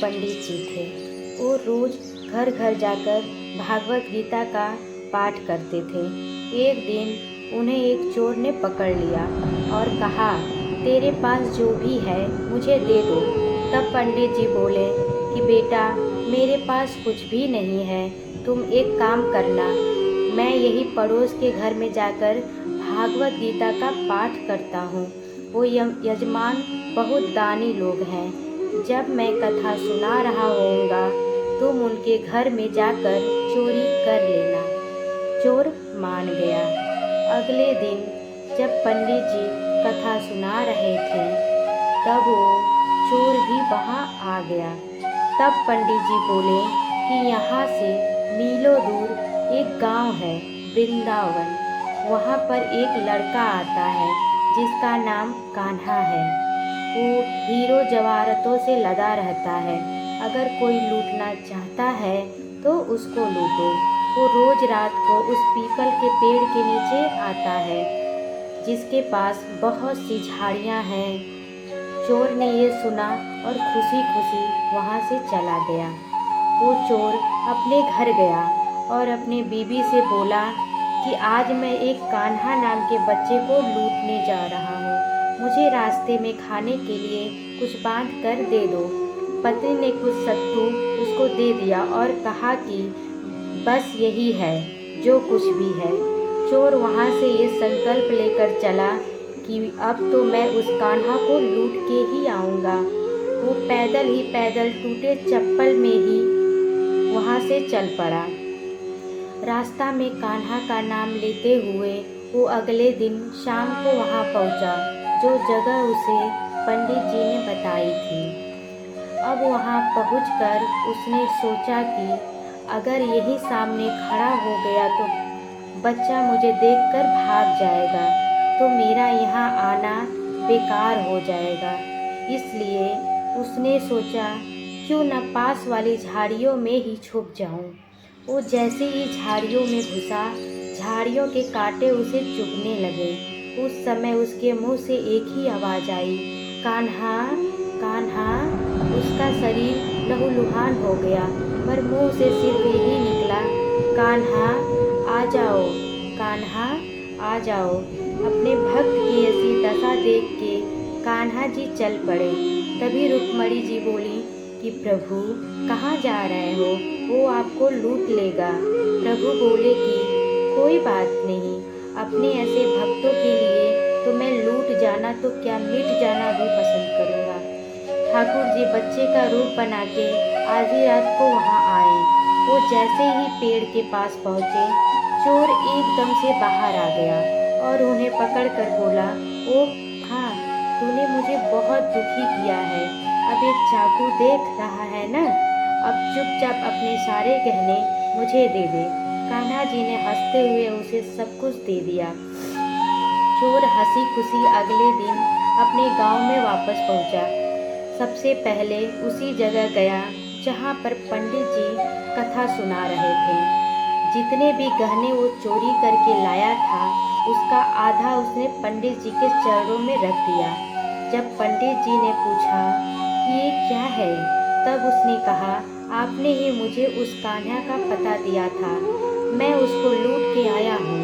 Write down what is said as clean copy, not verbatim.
पंडित जी थे। वो रोज घर घर जाकर भागवत गीता का पाठ करते थे। एक दिन उन्हें एक चोर ने पकड़ लिया और कहा, तेरे पास जो भी है मुझे दे दो। तब पंडित जी बोले कि बेटा, मेरे पास कुछ भी नहीं है, तुम एक काम करना, मैं यही पड़ोस के घर में जाकर भागवत गीता का पाठ करता हूँ। वो यजमान बहुत दानी लोग हैं। जब मैं कथा सुना रहा होऊंगा तुम उनके घर में जाकर चोरी कर लेना। चोर मान गया। अगले दिन जब पंडित जी कथा सुना रहे थे तब वो चोर भी वहाँ आ गया। तब पंडित जी बोले कि यहाँ से मीलों दूर एक गांव है, वृंदावन। वहाँ पर एक लड़का आता है जिसका नाम कान्हा है। वो हीरो जवाहरातों से लदा रहता है। अगर कोई लूटना चाहता है तो उसको लूटो। वो रोज रात को उस पीपल के पेड़ के नीचे आता है जिसके पास बहुत सी झाड़ियाँ हैं। चोर ने ये सुना और खुशी खुशी वहाँ से चला गया। वो चोर अपने घर गया और अपने बीबी से बोला कि आज मैं एक कान्हा नाम के बच्चे को लूटने जा रहा हूँ। मुझे रास्ते में खाने के लिए कुछ बांध कर दे दो। पत्नी ने कुछ सत्तू उसको दे दिया और कहा कि बस यही है जो कुछ भी है। चोर वहाँ से ये संकल्प लेकर चला कि अब तो मैं उस कान्हा को लूट के ही आऊँगा। वो पैदल ही पैदल टूटे चप्पल में ही वहाँ से चल पड़ा। रास्ता में कान्हा का नाम लेते हुए वो अगले दिन शाम को वहाँ पहुँचा जो जगह उसे पंडित जी ने बताई थी। अब वहाँ पहुँचकर उसने सोचा कि अगर यही सामने खड़ा हो गया तो बच्चा मुझे देखकर भाग जाएगा, तो मेरा यहाँ आना बेकार हो जाएगा। इसलिए उसने सोचा क्यों न पास वाली झाड़ियों में ही छुप जाऊं। वो जैसे ही झाड़ियों में घुसा, झाड़ियों के कांटे उसे चुभने लगे। उस समय उसके मुंह से एक ही आवाज़ आई, कान्हा कान्हा। उसका शरीर लहूलुहान हो गया पर मुंह से सिर्फ यही निकला, कान्हा आ जाओ, कान्हा आ जाओ। अपने भक्त की ऐसी दशा देख के कान्हा जी चल पड़े। तभी रुक्मणी जी बोली कि प्रभु कहाँ जा रहे हो, वो आपको लूट लेगा। प्रभु बोले कि कोई बात नहीं, अपने ऐसे भक्तों के लिए तो मैं लूट जाना तो क्या मिट जाना भी पसंद करूँगा। ठाकुर जी बच्चे का रूप बना के आधी रात को वहाँ आए। वो जैसे ही पेड़ के पास पहुँचे, चोर एकदम से बाहर आ गया और उन्हें पकड़ कर बोला, ओ हाँ, तूने मुझे बहुत दुखी किया है। अब एक चाकू देख रहा है ना, अब चुपचाप अपने सारे गहने मुझे दे दे। कान्हा जी ने हंसते हुए उसे सब कुछ दे दिया। चोर हंसी खुशी अगले दिन अपने गांव में वापस पहुंचा। सबसे पहले उसी जगह गया जहां पर पंडित जी कथा सुना रहे थे। जितने भी गहने वो चोरी करके लाया था उसका आधा उसने पंडित जी के चरणों में रख दिया। जब पंडित जी ने पूछा कि ये क्या है, तब उसने कहा, आपने ही मुझे उस कान्हा का पता दिया था, मैं उसको लूट के आया हूँ।